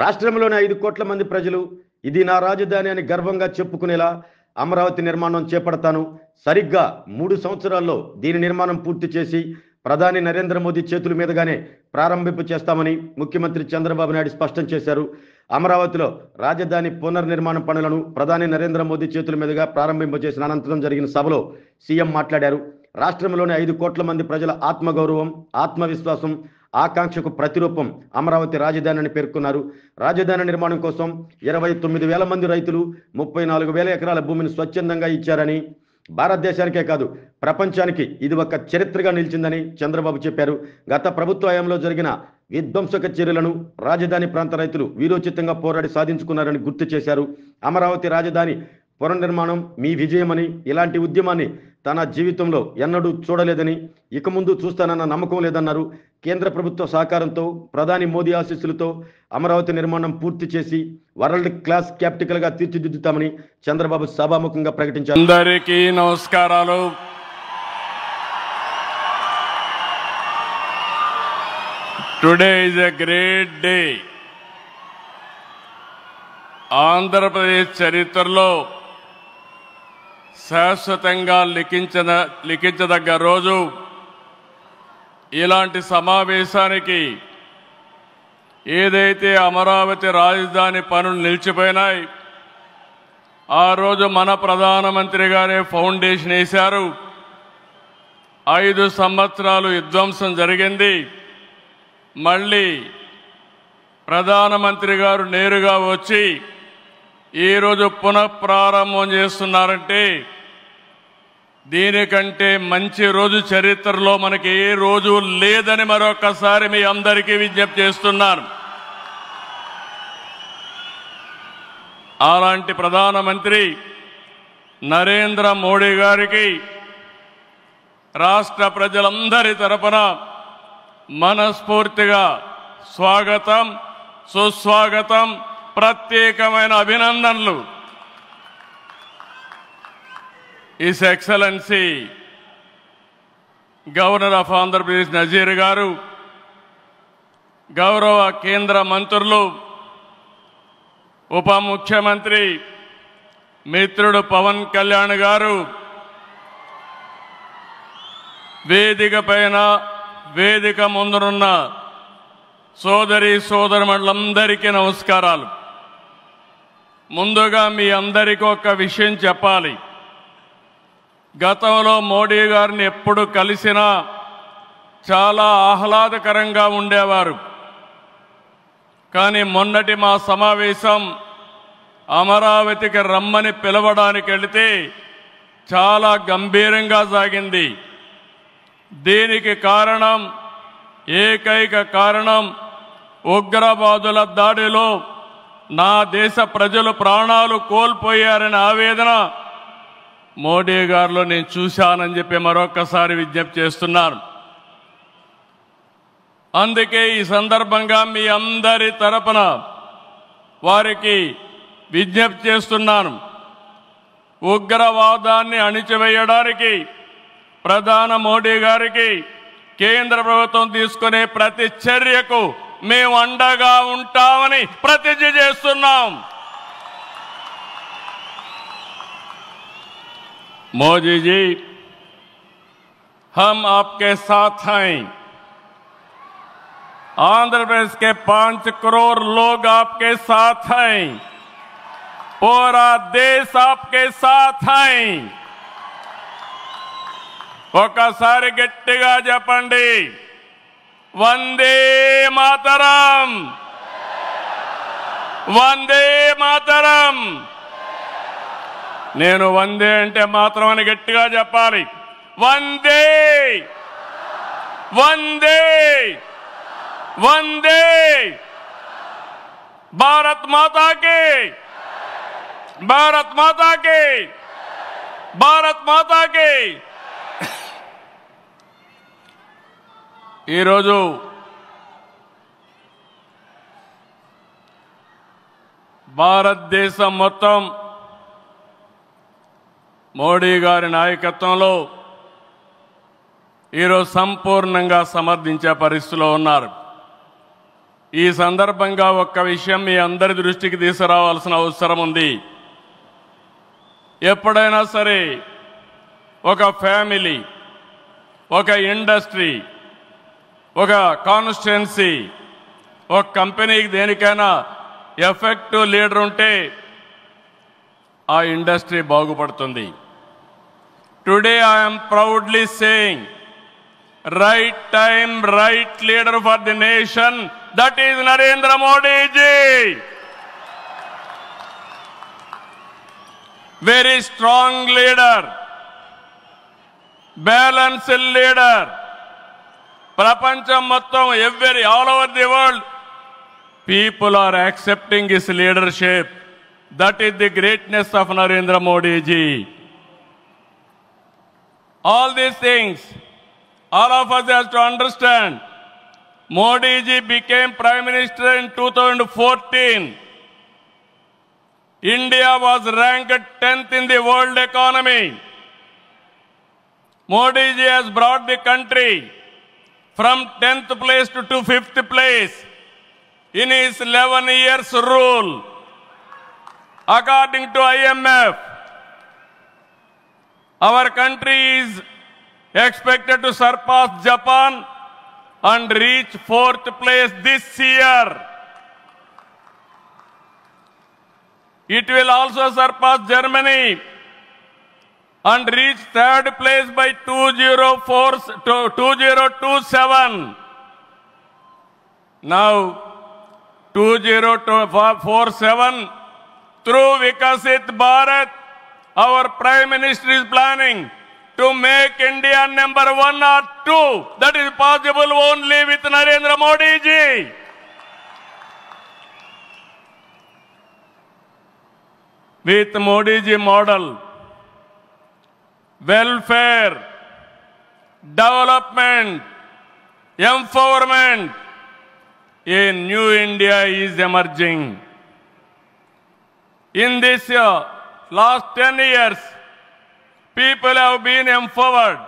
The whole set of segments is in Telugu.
రాష్ట్రంలోని 5 కోట్ల మంది ప్రజలు ఇది నా రాజధాని అని గర్వంగా చెప్పుకునేలా అమరావతి నిర్మాణం చేపడతాను. సరిగ్గా 3 సంవత్సరాల్లో దీని నిర్మాణం పూర్తి చేసి ప్రధాని నరేంద్ర మోదీ చేతుల మీదుగానే ప్రారంభింపు చేస్తామని ముఖ్యమంత్రి చంద్రబాబు నాయుడు స్పష్టం చేశారు. అమరావతిలో రాజధాని పునర్నిర్మాణం పనులను ప్రధాని నరేంద్ర మోదీ చేతుల మీదుగా ప్రారంభింపు చేసిన అనంతరం జరిగిన సభలో సీఎం మాట్లాడారు. రాష్ట్రంలోని 5 కోట్ల మంది ప్రజల ఆత్మగౌరవం, ఆత్మవిశ్వాసం, ఆకాంక్షకు ప్రతిరూపం అమరావతి రాజధాని అని పేర్కొన్నారు. రాజధాని నిర్మాణం కోసం 29,000 మంది రైతులు 34,000 ఎకరాల భూమిని స్వచ్ఛందంగా ఇచ్చారని, భారతదేశానికే కాదు ప్రపంచానికి ఇది ఒక చరిత్రగా నిలిచిందని చంద్రబాబు చెప్పారు. గత ప్రభుత్వ హయాంలో జరిగిన విధ్వంసక చర్యలను రాజధాని ప్రాంత రైతులు వీరోచితంగా పోరాడి సాధించుకున్నారని గుర్తు చేశారు. అమరావతి రాజధాని పునర్నిర్మాణం మీ విజయమని, ఇలాంటి ఉద్యమాన్ని తన జీవితంలో ఎన్నడూ చూడలేదని, ఇక ముందు చూస్తానన్న నమ్మకం లేదన్నారు. కేంద్ర ప్రభుత్వ సహకారంతో, ప్రధాని మోదీ ఆశీస్సులతో అమరావతి నిర్మాణం పూర్తి చేసి వరల్డ్ క్లాస్ క్యాపిటల్గా తీర్చిదిద్దుతామని చంద్రబాబు సభాముఖంగా ప్రకటించారు. అందరికీ నమస్కారాలు. Today is a great day. Andhra Pradesh చరిత్రలో శాశ్వతంగా లిఖించదగ్గ రోజు. ఇలాంటి సమావేశానికి ఏదైతే అమరావతి రాజధాని పనులు నిలిచిపోయినాయి, ఆ రోజు మన ప్రధానమంత్రి గారే ఫౌండేషన్ వేశారు. 5 సంవత్సరాలు విధ్వంసం జరిగింది. మళ్ళీ ప్రధానమంత్రి గారు నేరుగా వచ్చి ఈరోజు పునఃప్రారంభం చేస్తున్నారంటే దీనికంటే మంచి రోజు చరిత్రలో మనకి ఏ రోజు లేదని మరొకసారి మీ అందరికీ విజ్ఞప్తి చేస్తున్నాను. అలాంటి ప్రధానమంత్రి నరేంద్ర మోడీ గారికి రాష్ట్ర ప్రజలందరి తరపున మనస్ఫూర్తిగా స్వాగతం, సుస్వాగతం, ప్రత్యేకమైన అభినందనలు. His Excellency governor of Andhra Pradesh Nazeer గారు, గౌరవ కేంద్ర మంత్రులు, ఉప ముఖ్యమంత్రి మిత్రుడు పవన్ కళ్యాణ్ గారు, వేదిక పైన వేదిక ముందునున్న సోదరి సోదరులందరికీ నమస్కారాలు. ముందుగా మీ అందరికీ ఒక విషయం చెప్పాలి. గతంలో మోడీ గారిని ఎప్పుడు కలిసినా చాలా ఆహ్లాదకరంగా ఉండేవారు. కానీ మొన్నటి మా సమావేశం అమరావతికి రమ్మని పిలవడానికి వెళితే చాలా గంభీరంగా సాగింది. దీనికి కారణం, ఏకైక కారణం, ఉగ్రవాదుల దాడిలో నా దేశ ప్రజలు ప్రాణాలు కోల్పోయారనే ఆవేదన మోడీ గారిలో నేను చూశానని చెప్పి మరొకసారి విజ్ఞప్తి చేస్తున్నాను. అందుకే ఈ సందర్భంగా మీ అందరి తరపున వారికి విజ్ఞప్తి చేస్తున్నాను. ఉగ్రవాదాన్ని అణిచివేయడానికి ప్రధాని మోడీ గారికి కేంద్ర ప్రభుత్వం తీసుకునే ప్రతి చర్యకు మేము అండగా ఉంటామని ప్రతిజ్ఞ చేస్తున్నాం. मोदी जी, हम आपके साथ हैं. आंध्र प्रदेश के 5 करोड़ लोग आपके साथ हैं. पूरा देश आपके साथ हैं. ఒకసారి గట్టిగా చెప్పండి, వందే మాతరం, వందే మాతరం. నేను వందే అంటే మాత్రం అని గట్టిగా చెప్పాలి. వందే, వందే, వందే. భారత్ మాతాకి, భారత్ మాతాకి, భారత్ మాతాకి. ఈరోజు భారతదేశం మొత్తం మోడీ గారి నాయకత్వంలో ఈరోజు సంపూర్ణంగా సమర్థించే పరిస్థితిలో ఉన్నారు. ఈ సందర్భంగా ఒక్క విషయం మీ అందరి దృష్టికి తీసుకురావాల్సిన అవసరం ఉంది. ఎప్పుడైనా సరే ఒక ఫ్యామిలీ, ఒక ఇండస్ట్రీ, ఒక కాన్స్టిట్యున్సీ, ఒక కంపెనీకి దేనికైనా ఎఫెక్టివ్ లీడర్ ఉంటే ఆ ఇండస్ట్రీ బాగుపడుతుంది. Today I'm proudly saying, right time, right leader for the nation, that is Narendra Modi ji. Very strong leader, balanced leader. Prapancham mottam, all over the world, people are accepting his leadership. That is the greatness of Narendra Modi ji. All these things, all of us have to understand. Modi ji became Prime Minister in 2014. India was ranked 10th in the world economy. Modi ji has brought the country from 10th place to 5th place in his 11 years rule. According to IMF, our country is expected to surpass Japan and reach 4th place this year. It will also surpass Germany and reach 3rd place by 2027. Now, 2047, through Vikasit Bharat, our Prime Minister is planning to make India number 1 or 2. That is possible only with Narendra Modi ji. With Modi ji model, welfare, development, empowerment, a new India is emerging. In this last 10 years, people have been empowered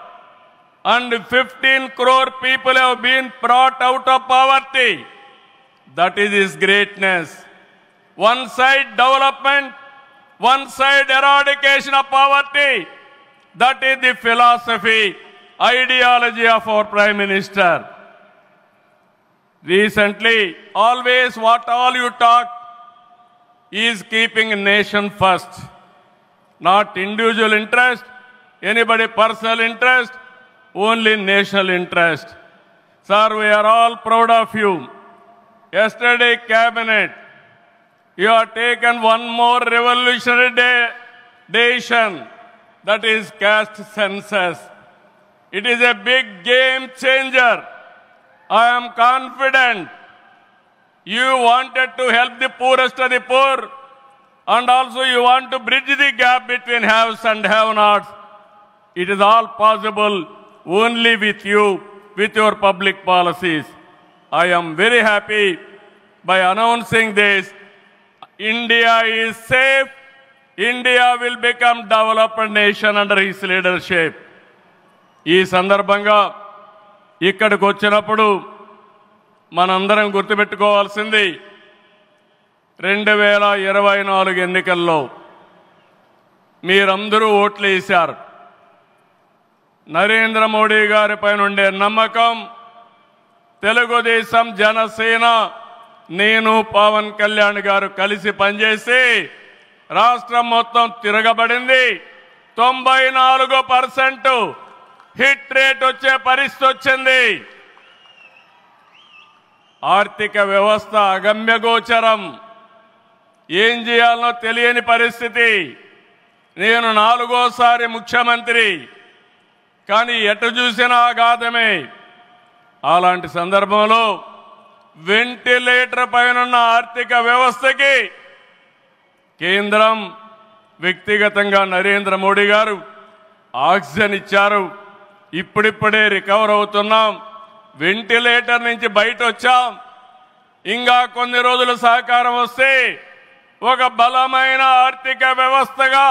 and 15 crore people have been brought out of poverty. That is his greatness. One side development, one side eradication of poverty. That is the philosophy, ideology of our Prime Minister. Recently, always what all you talk is keeping nation first, not individual interest, anybody personal interest, only national interest. Sir, we are all proud of you. Yesterday, cabinet, you have taken one more revolutionary decision, that is caste census. It is a big game changer. I am confident you wanted to help the poorest of the poor, and also you want to bridge the gap between haves and have-nots. It is all possible only with you, with your public policies. I am very happy by announcing this. India is safe. India will become developed nation under his leadership. ఈ సందర్భంగా ఇక్కడికి వచ్చినప్పుడు మనందరం గుర్తుపెట్టుకోవాల్సింది 2024 ఎన్నికల్లో మీరందరూ ఓట్లు వేశారు. నరేంద్ర మోడీ గారి పైన ఉండే నమ్మకం, తెలుగుదేశం, జనసేన, నేను, పవన్ కళ్యాణ్ గారు కలిసి పనిచేసి రాష్ట్రం మొత్తం తిరగబడింది. 94% హిట్ రేట్ వచ్చే పరిస్థితి వచ్చింది. ఆర్థిక వ్యవస్థ అగమ్యగోచరం, ఏం చేయాలనో తెలియని పరిస్థితి. నేను 4వ ముఖ్యమంత్రి, కానీ ఎటు చూసినా ఆఘాతమే. అలాంటి సందర్భంలో వెంటిలేటర్ పైన ఆర్థిక వ్యవస్థకి కేంద్రం వ్యక్తిగతంగా నరేంద్ర మోడీ గారు ఆక్సిజన్ ఇచ్చారు. ఇప్పుడిప్పుడే రికవర్ అవుతున్నాం, వెంటిలేటర్ నుంచి బయట వచ్చాం. ఇంకా కొన్ని రోజుల సహకారం వస్తే ఒక బలమైన ఆర్థిక వ్యవస్థగా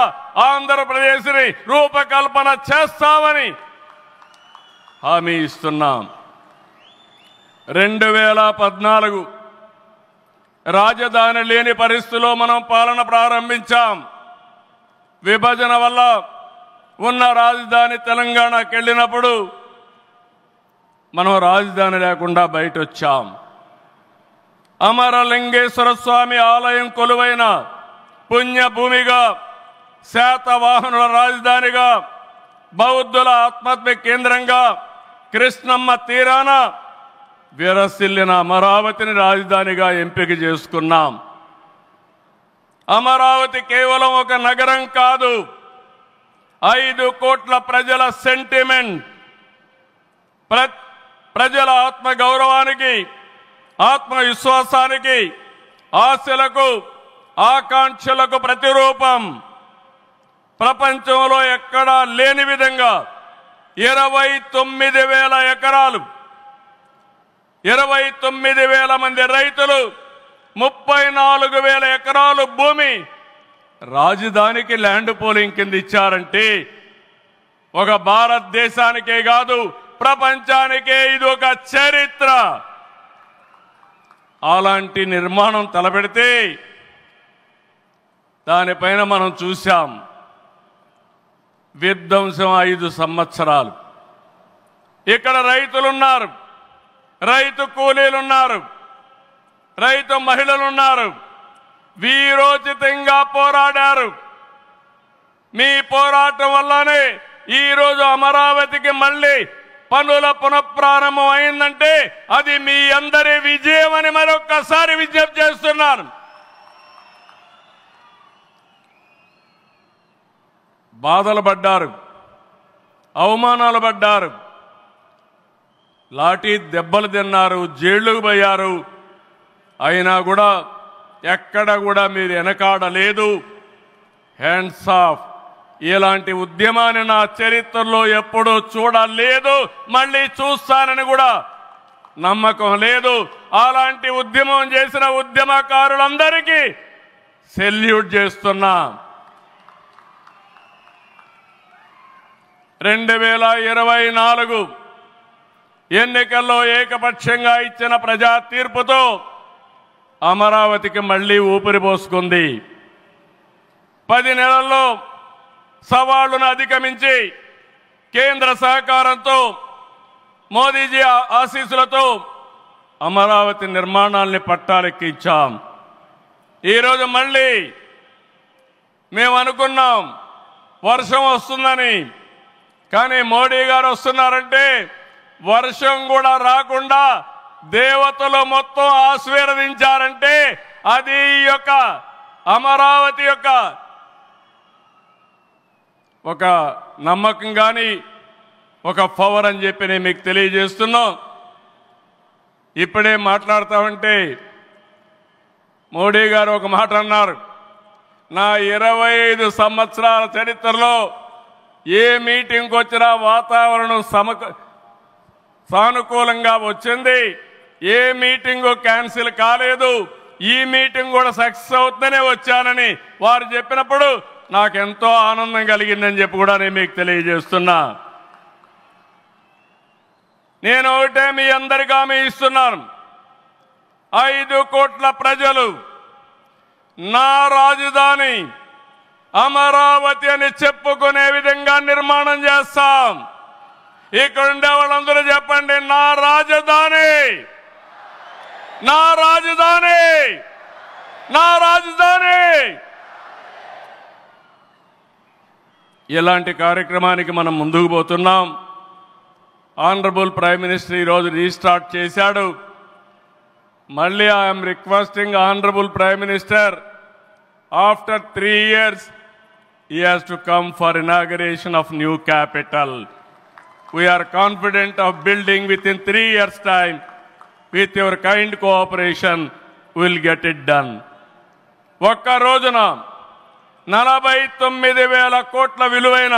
ఆంధ్రప్రదేశ్ని రూపకల్పన చేస్తామని హామీ ఇస్తున్నాం. 2014 రాజధాని లేని పరిస్థితిలో మనం పాలన ప్రారంభించాం. విభజన వల్ల ఉన్న రాజధాని తెలంగాణకి వెళ్ళినప్పుడు మనం రాజధాని లేకుండా బయట వచ్చాం. అమరలింగేశ్వర స్వామి ఆలయం కొలువైన పుణ్యభూమిగా, శాతవాహనుల రాజధానిగా, బౌద్ధుల ఆత్మహత్య కేంద్రంగా, కృష్ణమ్మ తీరాన విరసిల్లిన అమరావతిని రాజధానిగా ఎంపిక చేసుకున్నాం. అమరావతి కేవలం ఒక నగరం కాదు, 5 కోట్ల ప్రజల సెంటిమెంట్. ప్రజల ఆత్మ గౌరవానికి, ఆత్మవిశ్వాసానికి, ఆశలకు, ఆకాంక్షలకు ప్రతిరూపం. ప్రపంచంలో ఎక్కడా లేని విధంగా 29,000 ఎకరాలు, 29,000 మంది రైతులు, 34,000 ఎకరాలు భూమి రాజధానికి ల్యాండ్ పోలింగ్ కింద ఇచ్చారంటే ఒక భారతదేశానికే కాదు ప్రపంచానికే ఇది ఒక చరిత్ర. అలాంటి నిర్మాణం తలపెడితే దానిపైన మనం చూశాం విధ్వంసం 5 సంవత్సరాలు. ఇక్కడ రైతులున్నారు, రైతు కూలీలున్నారు, రైతు మహిళలున్నారు, వీరోచితంగా పోరాడారు. మీ పోరాటం వల్లనే ఈరోజు అమరావతికి మళ్ళీ పనుల పునఃప్రారంభం అయిందంటే అది మీ అందరి విజయం అని మరొక్కసారి విజ్ఞప్తి చేస్తున్నాను. బాధలు పడ్డారు, అవమానాలు పడ్డారు, లాఠీ దెబ్బలు తిన్నారు, జైళ్లకు పోయారు. అయినా కూడా ఎక్కడ కూడా మీరు వెనకాడలేదు. Hands of. ఇలాంటి ఉద్యమాన్ని నా చరిత్రలో ఎప్పుడూ చూడలేదు, మళ్ళీ చూస్తానని కూడా నమ్మకం లేదు. అలాంటి ఉద్యమం చేసిన ఉద్యమకారులందరికీ సెల్యూట్ చేస్తున్నా. 2024 ఎన్నికల్లో ఏకపక్షంగా ఇచ్చిన ప్రజా తీర్పుతో అమరావతికి మళ్లీ ఊపిరి పోసుకుంది. 10 నెలల్లో సవాళ్లను అధిగమించి కేంద్ర సహకారంతో, మోదీజీ ఆశీస్సులతో అమరావతి నిర్మాణాల్ని పట్టాలెక్కించాం. ఈరోజు మళ్ళీ మేము అనుకున్నాం వర్షం వస్తుందని, కానీ మోడీ గారు వస్తున్నారంటే వర్షం కూడా రాకుండా దేవతలు మొత్తం ఆశీర్వదించారంటే అది ఈ యొక్క అమరావతి యొక్క ఒక నమ్మకం కానీ ఒక పవర్ అని చెప్పి నేను మీకు తెలియజేస్తున్నాం. ఇప్పుడే మాట్లాడుతామంటే మోడీ గారు ఒక మాట అన్నారు, నా 25 సంవత్సరాల చరిత్రలో ఏ మీటింగ్కి వచ్చినా వాతావరణం సానుకూలంగా వచ్చింది, ఏ మీటింగు క్యాన్సిల్ కాలేదు, ఈ మీటింగ్ కూడా సక్సెస్ అవుతుందనే వచ్చానని వారు చెప్పినప్పుడు నాకెంతో ఆనందం కలిగిందని చెప్పి కూడా నేను మీకు తెలియజేస్తున్నా. నేను ఒకటే మీ అందరికీ హామీ ఇస్తున్నాను, 5 కోట్ల ప్రజలు నా రాజధాని అమరావతి అని చెప్పుకునే విధంగా నిర్మాణం చేస్తాం. ఇక్కడ ఉండే వాళ్ళందరూ చెప్పండి, నా రాజధాని, నా రాజధాని, నా రాజధాని. ఇలాంటి కార్యక్రమానికి మనం ముందుకు పోతున్నాం. ఆనరబుల్ ప్రైమ్ మినిస్టర్ ఈరోజు రీస్టార్ట్ చేశాడు. మళ్ళీ I'm requesting honourable prime minister, after 3 years he has to come for inauguration of new capital. We are confident of building within 3 years time. With your kind cooperation we will get it done. ఒక్క రోజున 49,000 కోట్ల విలువైన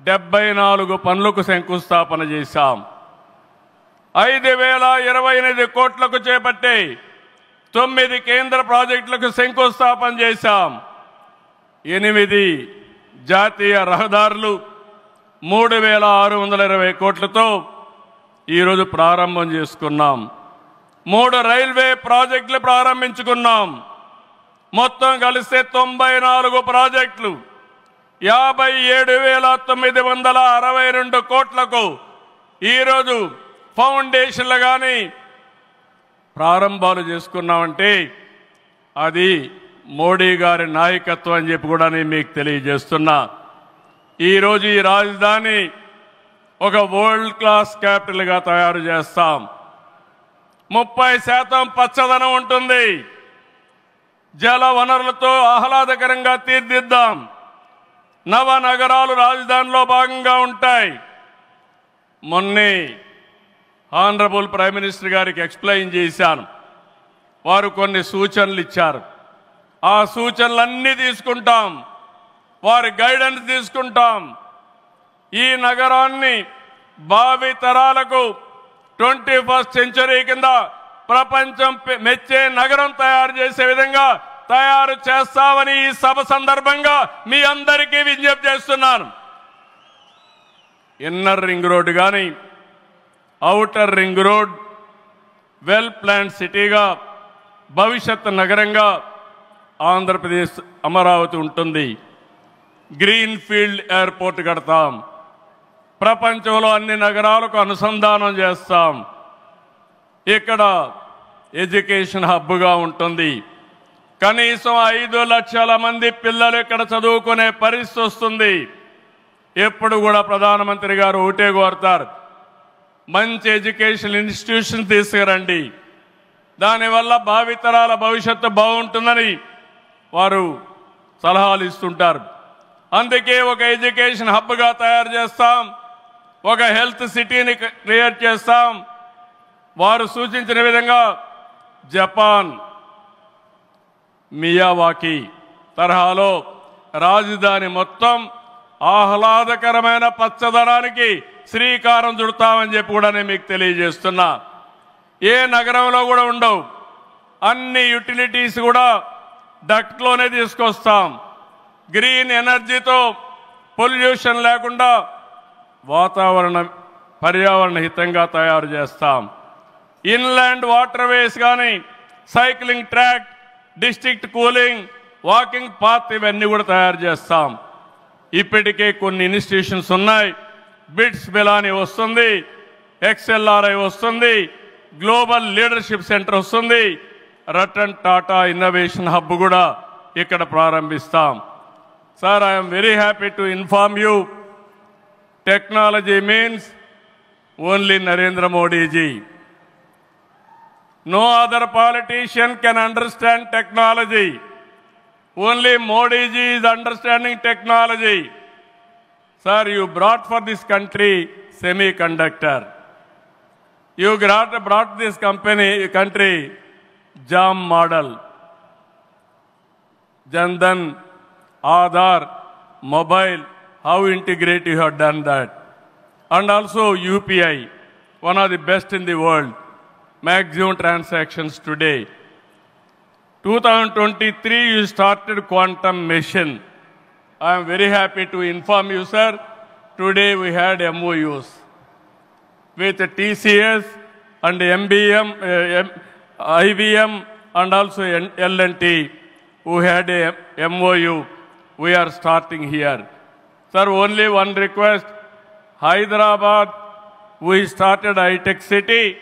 74 పనులకు శంకుస్థాపన చేశాం. 5,028 కోట్లకు చేపట్టే 9 కేంద్ర ప్రాజెక్టులకు శంకుస్థాపన చేశాం. 8 జాతీయ రహదారులు 3,620 కోట్లతో ఈరోజు ప్రారంభం చేసుకున్నాం. 3 రైల్వే ప్రాజెక్టులు ప్రారంభించుకున్నాం. మొత్తం కలిస్తే 94 ప్రాజెక్టులు 57,962 కోట్లకు ఈరోజు ఫౌండేషన్లు కానీ ప్రారంభాలు చేసుకున్నామంటే అది మోడీ గారి నాయకత్వం అని చెప్పి కూడా నేను మీకు తెలియజేస్తున్నా. ఈరోజు ఈ రాజధాని ఒక వరల్డ్ క్లాస్ క్యాపిటల్గా తయారు చేస్తాం. 30% పచ్చదనం ఉంటుంది. జల వనరులతో ఆహ్లాదకరంగా తీర్చిదిద్దాం. నవనగరాలు రాజధానిలో భాగంగా ఉంటాయి. మొన్నే ఆనరబుల్ ప్రైమ్ మినిస్టర్ గారికి ఎక్స్ప్లెయిన్ చేశాను. వారు కొన్ని సూచనలు ఇచ్చారు. ఆ సూచనలన్నీ తీసుకుంటాం. వారి గైడెన్స్ తీసుకుంటాం. ఈ నగరాన్ని భావి తరాలకు 21st సెంచరీ కింద ప్రపంచం మెచ్చే నగరం తయారు చేసే విధంగా తయారు చేస్తామని ఈ సభ సందర్భంగా మీ అందరికీ విజ్ఞప్తి చేస్తున్నాను. ఇన్నర్ రింగ్ రోడ్ కానీ outer ring road well plan సిటీగా భవిష్యత్ నగరంగా ఆంధ్రప్రదేశ్ అమరావతి ఉంటుంది. గ్రీన్ ఫీల్డ్ ఎయిర్పోర్ట్ కడతాం. ప్రపంచంలో అన్ని నగరాలకు అనుసంధానం చేస్తాం. ఇక్కడ ఎడ్యుకేషన్ హబ్గా ఉంటుంది. కనీసం 5 లక్షల మంది పిల్లలు ఇక్కడ చదువుకునే పరిస్థితి వస్తుంది. ఎప్పుడు కూడా ప్రధానమంత్రి గారు ఒకటే కోరుతారు, మంచి ఎడ్యుకేషన్ ఇన్స్టిట్యూషన్ తీసుకురండి. దానివల్ల భావితరాల భవిష్యత్తు బాగుంటుందని వారు సలహాలు ఇస్తుంటారు. అందుకే ఒక ఎడ్యుకేషన్ హబ్గా తయారు చేస్తాం. ఒక హెల్త్ సిటీని క్రియేట్ చేస్తాం. వారు సూచించిన విధంగా జపాన్ మియావాకి తరహాలో రాజధాని మొత్తం ఆహ్లాదకరమైన పచ్చదనానికి శ్రీకారం చుడతామని చెప్పి కూడా నేను మీకు తెలియజేస్తున్నా. ఏ నగరంలో కూడా ఉండవు. అన్ని యుటిలిటీస్ కూడా డక్ట్లోనే తీసుకొస్తాం. గ్రీన్ ఎనర్జీతో పొల్యూషన్ లేకుండా పర్యావరణ హితంగా తయారు చేస్తాం. ఇన్లాండ్ వాటర్ వేస్ కానీ cycling track, district cooling, walking path ఇవన్నీ కూడా తయారు చేస్తాం. ఇప్పటికే కొన్ని ఇన్స్టిట్యూషన్స్ ఉన్నాయి. బిట్స్ బిలాని వస్తుంది, XLRI వస్తుంది, గ్లోబల్ లీడర్షిప్ సెంటర్ వస్తుంది, రతన్ టాటా ఇన్నోవేషన్ హబ్ కూడా ఇక్కడ ప్రారంభిస్తాం. Sir, I'm very happy to inform you, technology means only Narendra Modi ji. No other politician can understand technology. Only Modi ji is understanding technology. Sir, you brought for this country semiconductor. You brought this country JAM model. Jandan, Aadhaar, mobile, how integrate you have done that. And also UPI, one of the best in the world. Maximum transactions today. 2023 you started quantum mission. I am very happy to inform you, sir. Today we had MOUs with TCS and MBM, IBM and also L&T who had a MOU. We are starting here. Sir, only one request. Hyderabad, we started high-tech city,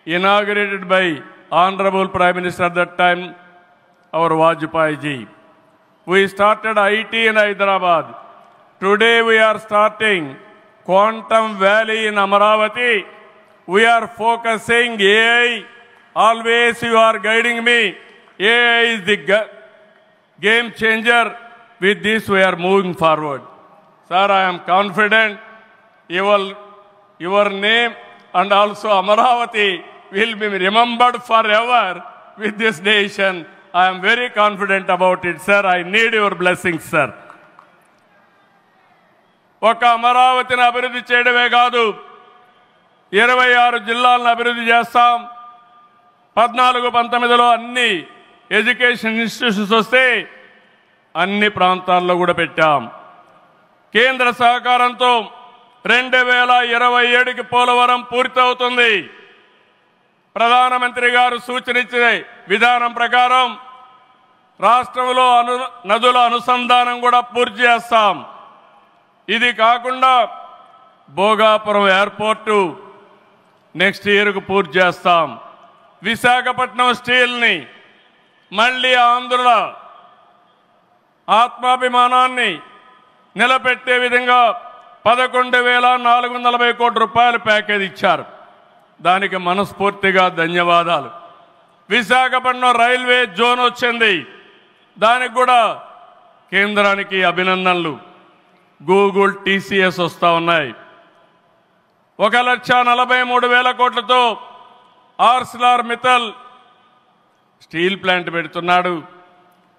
inaugurated by Honorable Prime Minister at that time, our Vajpayee ji. We started IT in Hyderabad. Today we are starting Quantum Valley in Amaravati. We are focusing AI. Always you are guiding me. AI is the game changer. With this we are moving forward. Sir, I am confident your name and also Amaravati will be remembered forever with this nation. I am very confident about it, sir. I need your blessings, sir. ఒక అమరావతిని అభివృద్ధి చేయడమే కాదు, 26 జిల్లాలను అభివృద్ధి చేస్తాం. 14-19లో అన్ని ఎడ్యుకేషన్ ఇన్స్టిట్యూషన్స్ వస్తే అన్ని ప్రాంతాల్లో కూడా పెట్టాం. కేంద్ర సహకారంతో 2027కి పోలవరం పూర్తవుతుంది. ప్రధానమంత్రి గారు సూచనిచ్చే విధానం ప్రకారం రాష్ట్రంలో నదుల అనుసంధానం కూడా పూర్తి చేస్తాం. ఇది కాకుండా భోగాపురం ఎయిర్పోర్టు నెక్స్ట్ ఇయర్కు పూర్తి చేస్తాం. విశాఖపట్నం స్టీల్ని మళ్ళీ ఆంధ్రుల ఆత్మాభిమానాన్ని నిలబెట్టే విధంగా 11,440 కోట్ల రూపాయల ప్యాకేజ్ ఇచ్చారు. దానికి మనస్ఫూర్తిగా ధన్యవాదాలు. విశాఖపట్నం రైల్వే జోన్ వచ్చింది, దానికి కూడా కేంద్రానికి అభినందనలు. గూగుల్, టీసీఎస్ వస్తూ ఉన్నాయి. 1,43,000 కోట్లతో ఆర్సిలార్ మిత్తల్ స్టీల్ ప్లాంట్ పెడుతున్నాడు.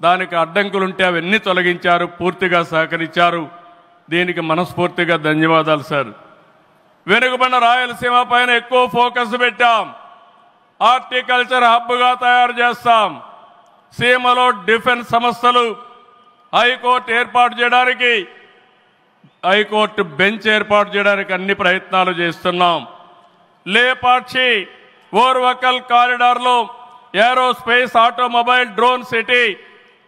దానికి అడ్డంకులుంటే అవన్నీ తొలగించారు, పూర్తిగా సహకరించారు. దీనికి మనస్ఫూర్తిగా ధన్యవాదాలు సార్. వెనుకబడిన రాయలసీమ పైన ఎక్కువ ఫోకస్ పెట్టాం. హార్టికల్చర్ హబ్గా తయారు చేస్తాం. సీమలో డిఫెన్స్ సంస్థలు హైకోర్టు ఏర్పాటు చేయడానికి, హైకోర్టు బెంచ్ ఏర్పాటు చేయడానికి అన్ని ప్రయత్నాలు చేస్తున్నాం. లేపాక్షి ఓర్వకల్ కారిడార్లో aerospace, automobile, drone city,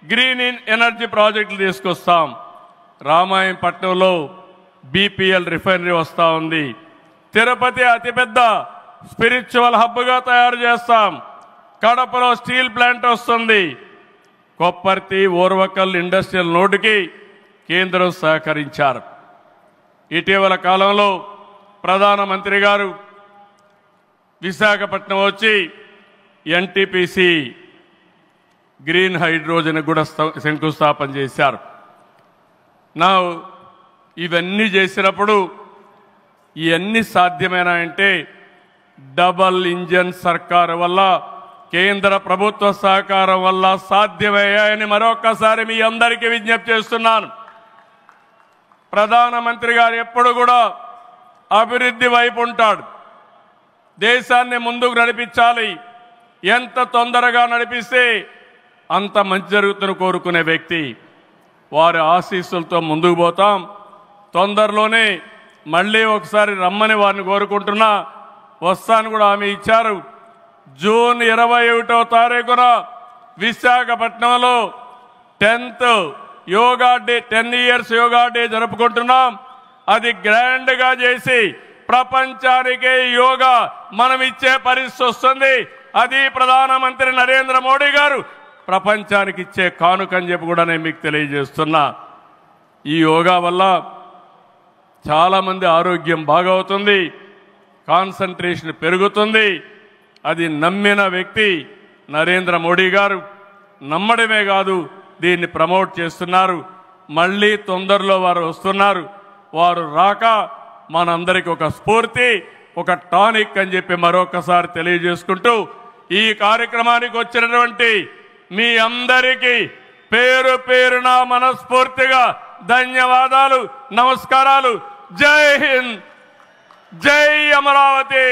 green energy ప్రాజెక్టులు తీసుకొస్తాం. రామాయంపట్నంలో బీపీఎల్ రిఫైనరీ వస్తూ ఉంది. తిరుపతి అతిపెద్ద స్పిరిచువల్ హబ్గా తయారు చేస్తాం. కడపలో స్టీల్ ప్లాంట్ వస్తుంది. కొప్పర్తి, ఓర్వకల్ ఇండస్ట్రియల్ నోడ్కి కేంద్రం సహకరించారు. ఇటీవల కాలంలో ప్రధానమంత్రి గారు విశాఖపట్నం వచ్చి ఎన్టీపీసీ గ్రీన్ హైడ్రోజన్ కూడా శంకుస్థాపన చేశారు. నా ఇవన్నీ చేసినప్పుడు ఇవన్నీ సాధ్యమేనా డబల్ ఇంజన్ సర్కారు వల్ల, కేంద్ర ప్రభుత్వ సహకారం వల్ల సాధ్యమయ్యాయని మరొకసారి మీ అందరికీ విజ్ఞప్తి చేస్తున్నాను. ప్రధానమంత్రి గారు ఎప్పుడు కూడా అభివృద్ధి వైపు ఉంటాడు. దేశాన్ని ముందుకు నడిపించాలి. ఎంత తొందరగా నడిపిస్తే అంత మంచి జరుగుతుందని కోరుకునే వ్యక్తి. వారి ఆశీస్సులతో ముందుకు పోతాం. తొందరలోనే మళ్ళీ ఒకసారి రమ్మని వారిని కోరుకుంటున్నా. వస్తాను కూడా హామీ ఇచ్చారు. జూన్ 21వ తారీఖున విశాఖపట్నంలో 10th yoga day, 10 years yoga day జరుపుకుంటున్నాం. అది గ్రాండ్గా చేసి ప్రపంచానికి యోగా మనం ఇచ్చే పరిస్థితి వస్తుంది. అది ప్రధానమంత్రి నరేంద్ర మోడీ గారు ప్రపంచానికి ఇచ్చే కానుకని చెప్పి కూడా నేను మీకు తెలియజేస్తున్నా. ఈ యోగా వల్ల చాలామంది ఆరోగ్యం బాగవుతుంది, కాన్సంట్రేషన్ పెరుగుతుంది. అది నమ్మిన వ్యక్తి నరేంద్ర మోడీ గారు. నమ్మడమే కాదు, దీన్ని ప్రమోట్ చేస్తున్నారు. మళ్ళీ తొందరలో వారు వస్తున్నారు. వారు రాక మనందరికీ ఒక స్ఫూర్తి, ఒక టానిక్ అని చెప్పి మరొకసారి తెలియజేసుకుంటూ ఈ కార్యక్రమానికి వచ్చినటువంటి మీ అందరికీ పేరు పేరున మనస్ఫూర్తిగా ధన్యవాదాలు, నమస్కారాలు. జై హింద్, జై అమరావతి,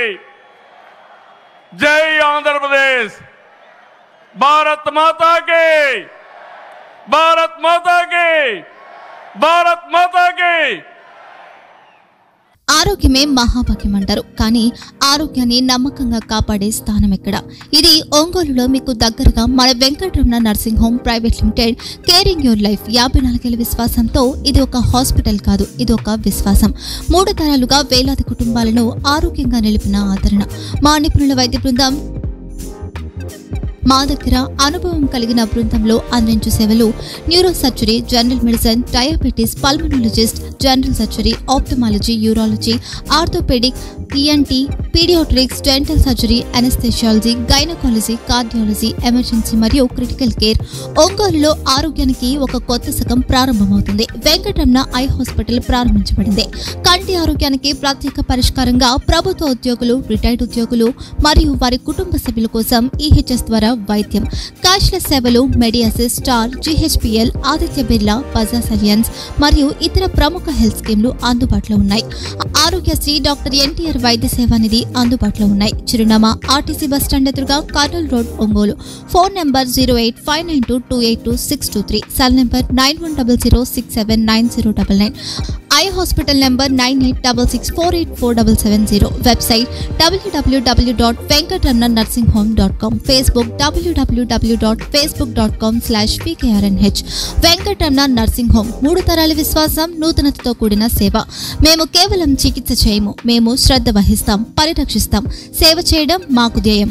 జై ఆంధ్రప్రదేశ్. భారత్ మాతా కి, భారత్ మాతా కి, భారత్ మాతా కి. ఆరోగ్యమే మహాభాగ్యం అంటారు, కానీ ఆరోగ్యాన్ని నమ్మకంగా కాపాడే స్థానం ఎక్కడ? ఇది ఒంగోలులో మీకు దగ్గరగా మన Venkataramana nursing home private limited. Caring your life 54 ఏళ్ల విశ్వాసంతో ఇది ఒక హాస్పిటల్ కాదు, ఇది ఒక విశ్వాసం. 3 తరాలుగా వేలాది కుటుంబాలను ఆరోగ్యంగా నిలిపిన ఆదరణ. మా నిపుణుల వైద్య బృందం మా దగ్గర అనుభవం కలిగిన బృందంలో అందించే సేవలు neurosurgery, general medicine, diabetes, pulmonologist, general surgery, ophthalmology, urology, orthopaedic, ENT, paediatrics, dental surgery, anaesthesiology, gynaecology, cardiology, emergency మరియు క్రిటికల్ కేర్. ఒంగోలులో ఆరోగ్యానికి ఒక కొత్త శకం ప్రారంభమవుతుంది. వెంకటరమణ ఐ హాస్పిటల్ ప్రారంభించబడింది. కంటి ఆరోగ్యానికి ప్రత్యేక పరిష్కారంగా ప్రభుత్వ ఉద్యోగులు, రిటైర్డ్ ఉద్యోగులు మరియు వారి కుటుంబ సభ్యుల కోసం ఈహెచ్ఎస్ ద్వారా వైద్యం. క్యాష్లెస్ సేవలు మెడియాసిస్, స్టార్, జీహెచ్పీఎల్, ఆదిత్య బిర్లా, బజాజ్ అలియన్స్ మరియు ఇతర ప్రముఖ హెల్త్ స్కీమ్లు అందుబాటులో ఉన్నాయి. ఆరోగ్యశ్రీ, డాక్టర్ ఎన్టీఆర్ వైద్య సేవా నిధి అందుబాటులో ఉన్నాయి. చిరునామా ఆర్టీసీ బస్టాండ్ ఎదురుగా, Kurnool road, Ongole. Phone number 08592282623, cell number 9100679099. Eye hospital number 9866484770. Website www.venkatramannursing.com. Facebook www.facebook.com/pkrnh. Venkataramana nursing home, 3 తరాల విశ్వాసం, నూతనతతో కూడిన సేవ. మేము కేవలం చికిత్స చేయము, మేము శ్రద్ధ వహిస్తాం, పరిరక్షిస్తాం. సేవ చేయడం మాకు ధ్యేయం.